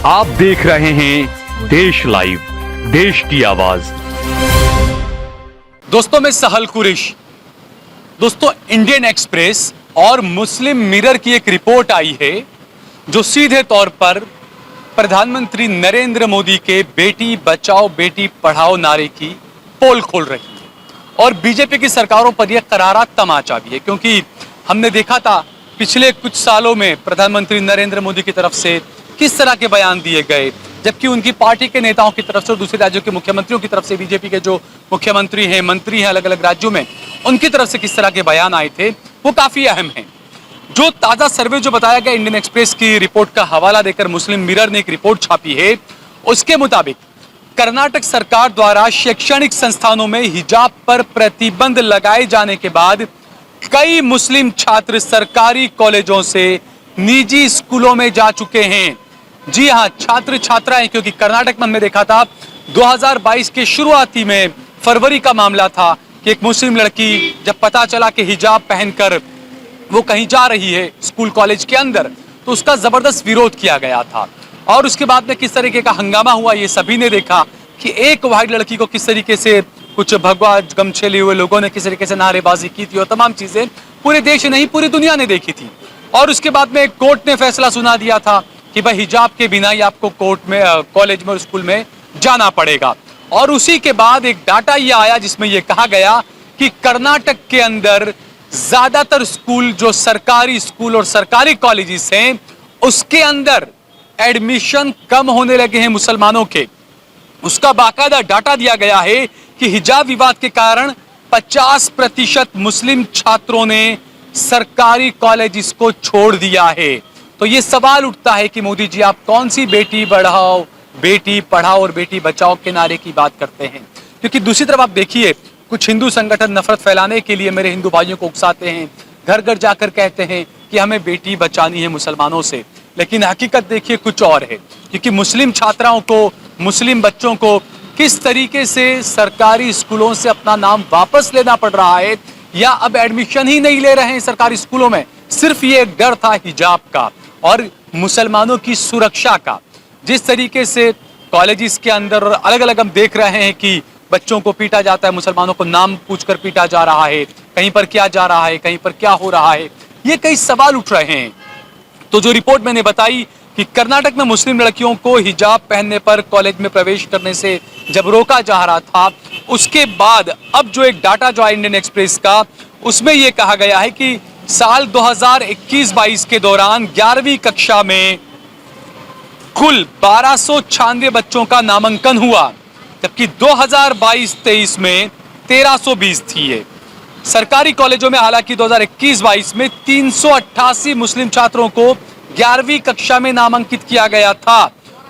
आप देख रहे हैं देश लाइव, देश की आवाज। दोस्तों मैं सहल कुरैश। दोस्तों इंडियन एक्सप्रेस और मुस्लिम मिरर की एक रिपोर्ट आई है जो सीधे तौर पर प्रधानमंत्री नरेंद्र मोदी के बेटी बचाओ बेटी पढ़ाओ नारे की पोल खोल रही है और बीजेपी की सरकारों पर यह करारा तमाचा भी है, क्योंकि हमने देखा था पिछले कुछ सालों में प्रधानमंत्री नरेंद्र मोदी की तरफ से किस तरह के बयान दिए गए, जबकि उनकी पार्टी के नेताओं की तरफ से और दूसरे राज्यों के मुख्यमंत्रियों की तरफ से, बीजेपी के जो मुख्यमंत्री हैं, मंत्री हैं अलग अलग राज्यों में, उनकी तरफ से किस तरह के बयान आए थे वो काफी अहम हैं। जो ताजा सर्वे जो बताया गया इंडियन एक्सप्रेस की रिपोर्ट का हवाला देकर मुस्लिम मिरर ने एक रिपोर्ट छापी है, उसके मुताबिक कर्नाटक सरकार द्वारा शैक्षणिक संस्थानों में हिजाब पर प्रतिबंध लगाए जाने के बाद कई मुस्लिम छात्र सरकारी कॉलेजों से निजी स्कूलों में जा चुके हैं। जी हां, छात्र छात्राएं, क्योंकि कर्नाटक में हमने देखा था 2022 के शुरुआती में फरवरी का मामला था कि एक मुस्लिम लड़की जब पता चला कि हिजाब पहनकर वो कहीं जा रही है स्कूल कॉलेज के अंदर, तो उसका जबरदस्त विरोध किया गया था। और उसके बाद में किस तरीके का हंगामा हुआ ये सभी ने देखा कि एक वाइट लड़की को किस तरीके से कुछ भगवा गमछे लिए हुए लोगों ने किस तरीके से नारेबाजी की थी और तमाम चीजें पूरे देश नहीं पूरी दुनिया ने देखी थी। और उसके बाद में कोर्ट ने फैसला सुना दिया था कि भाई हिजाब के बिना ही आपको कोर्ट में, कॉलेज में और स्कूल में जाना पड़ेगा। और उसी के बाद एक डाटा ये आया जिसमें यह कहा गया कि कर्नाटक के अंदर ज्यादातर स्कूल, जो सरकारी स्कूल और सरकारी कॉलेजेस हैं, उसके अंदर एडमिशन कम होने लगे हैं मुसलमानों के। उसका बाकायदा डाटा दिया गया है कि हिजाब विवाद के कारण 50% मुस्लिम छात्रों ने सरकारी कॉलेजेस को छोड़ दिया है। तो ये सवाल उठता है कि मोदी जी आप कौन सी बेटी बढ़ाओ, बेटी पढ़ाओ और बेटी बचाओ के नारे की बात करते हैं? क्योंकि दूसरी तरफ आप देखिए, कुछ हिंदू संगठन नफरत फैलाने के लिए मेरे हिंदू भाइयों को उकसाते हैं, घर घर जाकर कहते हैं कि हमें बेटी बचानी है मुसलमानों से, लेकिन हकीकत देखिए कुछ और है। क्योंकि मुस्लिम छात्राओं को, मुस्लिम बच्चों को किस तरीके से सरकारी स्कूलों से अपना नाम वापस लेना पड़ रहा है, या अब एडमिशन ही नहीं ले रहे हैं सरकारी स्कूलों में, सिर्फ ये एक डर था हिजाब का और मुसलमानों की सुरक्षा का। जिस तरीके से कॉलेजेस के अंदर और अलग अलग हम देख रहे हैं कि बच्चों को पीटा जाता है, मुसलमानों को नाम पूछकर पीटा जा रहा है, कहीं पर क्या जा रहा है, कहीं पर क्या हो रहा है, ये कई सवाल उठ रहे हैं। तो जो रिपोर्ट मैंने बताई कि कर्नाटक में मुस्लिम लड़कियों को हिजाब पहनने पर कॉलेज में प्रवेश करने से जब रोका जा रहा था, उसके बाद अब जो एक डाटा जो है इंडियन एक्सप्रेस का, उसमें यह कहा गया है कि साल 2021-22 के दौरान 11वीं कक्षा में कुल 1296 बच्चों का नामांकन हुआ, जबकि 2022-23 में 1320 थी ये। सरकारी कॉलेजों में हालांकि 2021-22 में 388 मुस्लिम छात्रों को 11वीं कक्षा में नामांकित किया गया था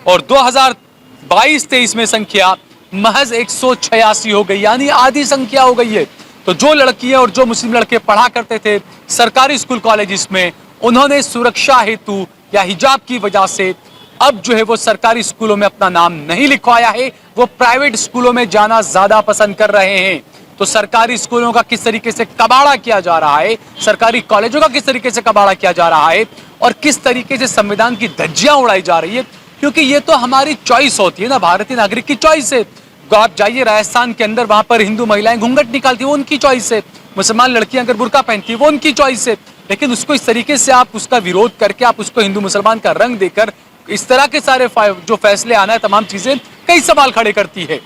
और 2022-23 में संख्या महज 186 हो गई, यानी आधी संख्या हो गई है। तो जो लड़कियां और जो मुस्लिम लड़के पढ़ा करते थे सरकारी स्कूल कॉलेजेस में, उन्होंने सुरक्षा हेतु या हिजाब की वजह से अब जो है वो सरकारी स्कूलों में अपना नाम नहीं लिखवाया है, वो प्राइवेट स्कूलों में जाना ज्यादा पसंद कर रहे हैं। तो सरकारी स्कूलों का किस तरीके से कबाड़ा किया जा रहा है, सरकारी कॉलेजों का किस तरीके से कबाड़ा किया जा रहा है और किस तरीके से संविधान की धज्जियां उड़ाई जा रही है, क्योंकि ये तो हमारी चॉइस होती है ना, भारतीय नागरिक की चॉइस है। तो आप जाइए राजस्थान के अंदर, वहां पर हिंदू महिलाएं घूंघट निकालती है, वो उनकी चॉइस है। मुसलमान लड़कियां अगर बुर्का पहनती है, वो उनकी चॉइस है। लेकिन उसको इस तरीके से आप उसका विरोध करके, आप उसको हिंदू मुसलमान का रंग देकर इस तरह के सारे जो फैसले आना है, तमाम चीजें कई सवाल खड़े करती है।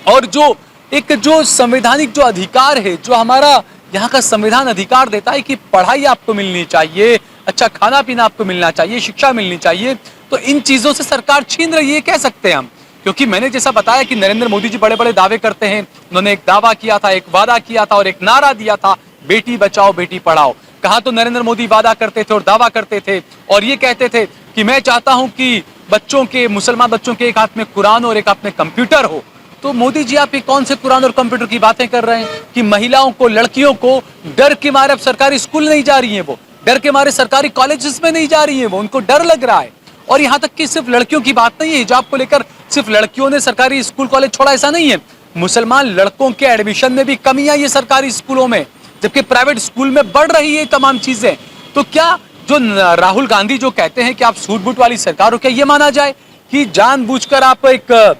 और जो संवैधानिक जो अधिकार है, जो हमारा यहाँ का संविधान अधिकार देता है कि पढ़ाई आपको मिलनी चाहिए, अच्छा खाना पीना आपको मिलना चाहिए, शिक्षा मिलनी चाहिए, तो इन चीजों से सरकार छीन रही है, कह सकते हैं हम। क्योंकि मैंने जैसा बताया कि नरेंद्र मोदी जी बड़े बड़े दावे करते हैं। उन्होंने एक दावा किया था, एक वादा किया था और एक नारा दिया था, बेटी बचाओ बेटी पढ़ाओ। कहा तो नरेंद्र मोदी वादा करते थे और दावा करते थे और ये कहते थे कि मैं चाहता हूं कि बच्चों के, मुसलमान बच्चों के एक हाथ में कुरान और एक हाथ में कंप्यूटर हो। तो मोदी जी आप ये कौन से कुरान और कंप्यूटर की बातें कर रहे हैं कि महिलाओं को, लड़कियों को डर के मारे अब सरकारी स्कूल नहीं जा रही हैं, वो डर के मारे सरकारी कॉलेजेस में नहीं जा रही हैं, वो उनको डर लग रहा है। और यहाँ तक कि सिर्फ लड़कियों की बात नहीं है, हिजाब को लेकर सिर्फ लड़कियों ने सरकारी स्कूल कॉलेज छोड़ा ऐसा नहीं है, मुसलमान लड़कों के एडमिशन में भी कमी आई है सरकारी स्कूलों में, जबकि प्राइवेट स्कूल में बढ़ रही है तमाम चीजें। तो क्या जो राहुल गांधी जो कहते हैं कि आप सूट बूट वाली सरकार हो, क्या ये माना जाए? कि जानबूझकर आप एक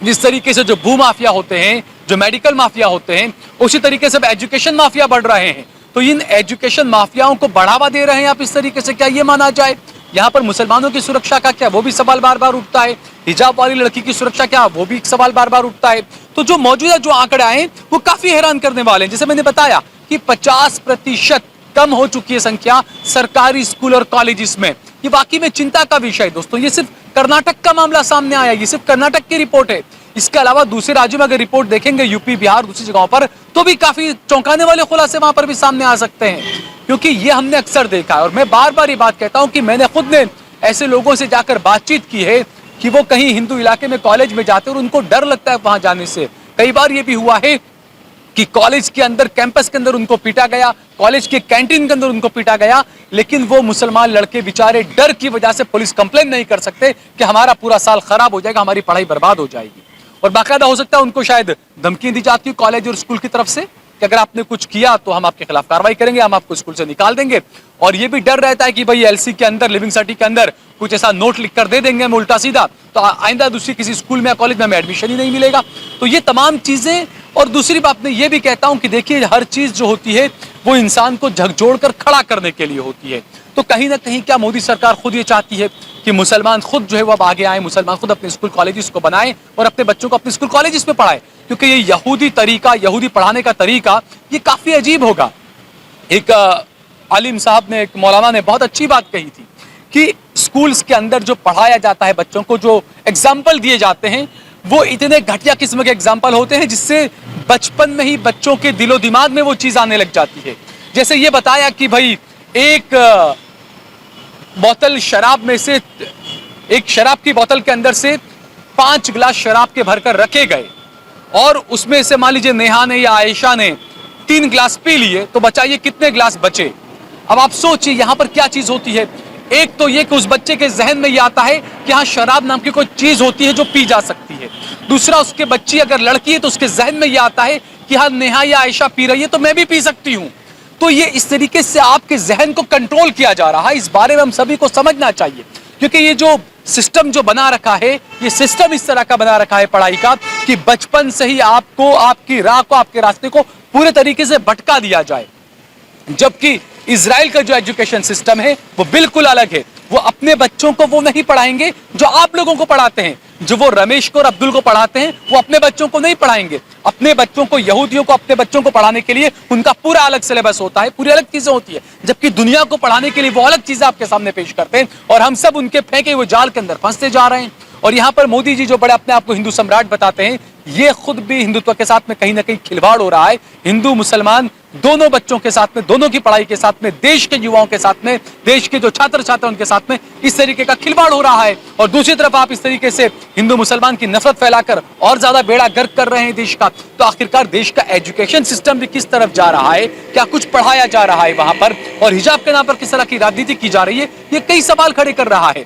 जिस तरीके से जो भू माफिया होते हैं, जो मेडिकल माफिया होते हैं, उसी तरीके से एजुकेशन माफिया बढ़ रहे हैं। तो इन एजुकेशन माफियाओं को बढ़ावा दे रहे हैं आप इस तरीके से, क्या ये माना जाए? यहाँ पर मुसलमानों की सुरक्षा का क्या, वो भी सवाल बार बार उठता है। हिजाब वाली लड़की की सुरक्षा क्या, वो भी एक सवाल बार बार उठता है। तो जो मौजूदा जो आंकड़े आए वो काफी हैरान करने वाले हैं। जैसे मैंने बताया कि 50% कम हो चुकी है संख्या सरकारी स्कूल और कॉलेजेस में। ये वाकई में चिंता का विषय है दोस्तों। ये सिर्फ कर्नाटक का मामला सामने आया, ये सिर्फ कर्नाटक की रिपोर्ट है। इसके अलावा दूसरे राज्यों में अगर रिपोर्ट देखेंगे, यूपी, बिहार, दूसरी जगहों पर, तो भी काफी चौंकाने वाले खुलासे वहां पर भी सामने आ सकते हैं। क्योंकि ये हमने अक्सर देखा है और मैं बार बार ये बात कहता हूं कि मैंने खुद ने ऐसे लोगों से जाकर बातचीत की है कि वो कहीं हिंदू इलाके में कॉलेज में जाते हैं और उनको डर लगता है वहां जाने से। कई बार ये भी हुआ है कि कॉलेज के अंदर, कैंपस के अंदर उनको पीटा गया, कॉलेज के कैंटीन के अंदर उनको पीटा गया, लेकिन वो मुसलमान लड़के बेचारे डर की वजह से पुलिस कंप्लेन नहीं कर सकते कि हमारा पूरा साल खराब हो जाएगा, हमारी पढ़ाई बर्बाद हो जाएगी। और बाकायदा हो सकता है उनको शायद धमकी दी जाती है कॉलेज और स्कूल की तरफ से कि अगर आपने कुछ किया तो हम आपके खिलाफ कार्रवाई करेंगे, हम आपको स्कूल से निकाल देंगे। और ये भी डर रहता है कि भाई एलसी के अंदर, लिविंग सर्टिफिकेट के अंदर कुछ ऐसा नोट लिख कर दे देंगे हम उल्टा सीधा, तो आइंदा दूसरी किसी स्कूल में या कॉलेज में हमें एडमिशन ही नहीं मिलेगा। तो ये तमाम चीजें। और दूसरी बात मैं ये भी कहता हूं कि देखिए, हर चीज जो होती है वो इंसान को झकझोर कर खड़ा करने के लिए होती है। तो कहीं ना कहीं क्या मोदी सरकार खुद ये चाहती है कि मुसलमान खुद जो है वो अब आगे आए, मुसलमान खुद अपने स्कूल कॉलेजेस को बनाए और अपने बच्चों को अपने स्कूल कॉलेजेस में पढ़ाए? क्योंकि ये यहूदी तरीका, यहूदी पढ़ाने का तरीका, ये काफी अजीब होगा। एक आलिम साहब ने, एक मौलाना ने बहुत अच्छी बात कही थी कि स्कूल्स के अंदर जो पढ़ाया जाता है बच्चों को, जो एग्जाम्पल दिए जाते हैं, वो इतने घटिया किस्म के एग्जाम्पल होते हैं जिससे बचपन में ही बच्चों के दिलो दिमाग में वो चीज आने लग जाती है। जैसे ये बताया कि भाई एक बोतल शराब में से, एक शराब की बोतल के अंदर से 5 गिलास शराब के भरकर रखे गए और उसमें से मान लीजिए नेहा ने या आयशा ने 3 गिलास पी लिए, तो बचाइए कितने गिलास बचे? अब आप सोचिए यहां पर क्या चीज होती है। एक तो ये कि उस बच्चे के जहन में ये आता है कि हाँ, शराब नाम की कोई चीज होती है जो पी जा सकती है। दूसरा, उसके बच्ची अगर लड़की है तो उसके जहन में ये आता है कि हाँ, नेहा या आयशा पी रही है तो मैं भी पी सकती हूं। तो ये इस तरीके से आपके जहन को कंट्रोल किया जा रहा है। इस बारे में हम सभी को समझना चाहिए, क्योंकि ये जो सिस्टम जो बना रखा है, ये सिस्टम इस तरह का बना रखा है पढ़ाई का कि बचपन से ही आपको, आपकी राह को, आपके रास्ते को पूरे तरीके से भटका दिया जाए। जबकि इजराइल का जो एजुकेशन सिस्टम है वो बिल्कुल अलग है। वो अपने बच्चों को वो नहीं पढ़ाएंगे जो आप लोगों को पढ़ाते हैं। जो वो रमेश को और अब्दुल को पढ़ाते हैं वो अपने बच्चों को नहीं पढ़ाएंगे। अपने बच्चों को, यहूदियों को अपने बच्चों को पढ़ाने के लिए उनका पूरा अलग सिलेबस होता है, पूरी अलग चीजें होती है। जबकि दुनिया को पढ़ाने के लिए वो अलग चीजें आपके सामने पेश करते हैं और हम सब उनके फेंके हुए जाल के अंदर फंसते जा रहे हैं। और यहाँ पर मोदी जी जो बड़े अपने आप को हिंदू सम्राट बताते हैं, ये खुद भी हिंदुत्व के साथ में कहीं ना कहीं खिलवाड़ हो रहा है। हिंदू मुसलमान दोनों बच्चों के साथ में, दोनों की पढ़ाई के साथ में, देश के युवाओं के साथ में, देश के जो छात्र छात्रा उनके साथ में इस तरीके का खिलवाड़ हो रहा है। और दूसरी तरफ आप इस तरीके से हिंदू मुसलमान की नफरत फैलाकर और ज्यादा बेड़ा गर्क कर रहे हैं देश का। तो आखिरकार देश का एजुकेशन सिस्टम भी किस तरफ जा रहा है, क्या कुछ पढ़ाया जा रहा है वहां पर, और हिजाब के नाम पर किस तरह की राजनीति की जा रही है, ये कई सवाल खड़े कर रहा है।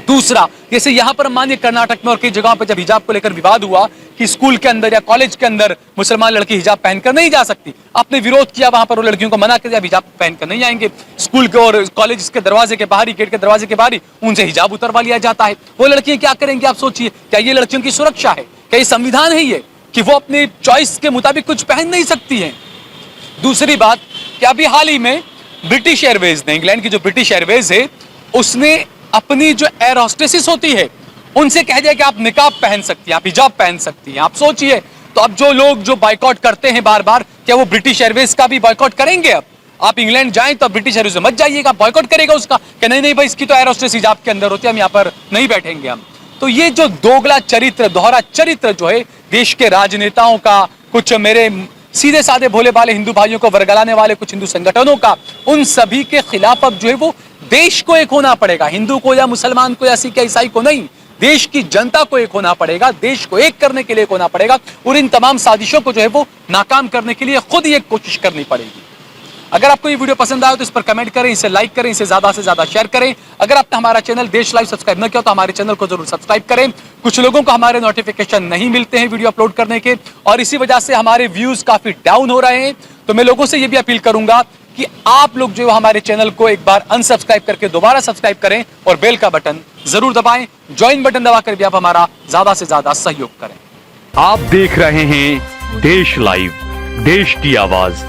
दूसरा, जैसे यहां पर मानिए कर्नाटक में और कई जगहों पर जब हिजाब को लेकर विवाद हुआ कि स्कूल के अंदर या कॉलेज के अंदर मुसलमान लड़की हिजाब पहनकर नहीं जा सकती, आपने विरोध किया, वहां पर वो लड़कियों को मना कर दिया, हिजाब पहनकर नहीं आएंगे। स्कूल के और कॉलेज के दरवाजे के बाहर ही, गेट के दरवाजे के बाहर ही उनसे हिजाब उतरवा लिया जाता है। वो लड़कियां क्या करेंगी आप सोचिए? क्या ये लड़कियों की सुरक्षा है? क्या ये संविधान है ये कि वो अपनी चॉइस के मुताबिक कुछ पहन नहीं सकती है? दूसरी बात कि अभी हाल ही में ब्रिटिश एयरवेज ने, इंग्लैंड की जो ब्रिटिश एयरवेज है, उसने अपनी जो एयर होस्टेसेस होती है उनसे कह दिया कि आप निकाब पहन सकती हैं, आप हिजाब पहन सकती हैं। आप सोचिए, तो अब जो लोग जो बायकॉट करते हैं बार बार, क्या वो ब्रिटिश एयरवेज का भी बायकॉट करेंगे? अब आप इंग्लैंड जाएं तो ब्रिटिश एयरवेज मत जाइएगा, बॉयकॉट करेगा उसका कि नहीं नहीं भाई, इसकी तो एयर होस्टेस हिजाब के अंदर होती है, हम यहाँ पर नहीं बैठेंगे हम। तो ये जो दोगला चरित्र, दोहरा चरित्र जो है देश के राजनेताओं का, कुछ मेरे सीधे साधे भोले भाले हिंदू भाइयों को वर्गलाने वाले कुछ हिंदू संगठनों का, उन सभी के खिलाफ अब जो है वो देश को एक होना पड़ेगा। हिंदू को या मुसलमान को या सिख या ईसाई को नहीं, देश की जनता को एक होना पड़ेगा, देश को एक करने के लिए एक होना पड़ेगा और इन तमाम साजिशों को जो है वो नाकाम करने के लिए खुद ही एक कोशिश करनी पड़ेगी। अगर आपको ये वीडियो पसंद आया तो इस पर कमेंट करें, इसे लाइक करें, इसे ज्यादा से ज्यादा शेयर करें। अगर आपने हमारा चैनल देश लाइव सब्सक्राइब न किया तो हमारे चैनल को जरूर सब्सक्राइब करें। कुछ लोगों को हमारे नोटिफिकेशन नहीं मिलते हैं वीडियो अपलोड करने के और इसी वजह से हमारे व्यूज काफी डाउन हो रहे हैं। तो मैं लोगों से ये भी अपील करूंगा कि आप लोग जो हमारे चैनल को एक बार अनसब्सक्राइब करके दोबारा सब्सक्राइब करें और बेल का बटन जरूर दबाएं। ज्वाइन बटन दबाकर भी आप हमारा ज्यादा से ज्यादा सहयोग करें। आप देख रहे हैं देश लाइव, देश की आवाज।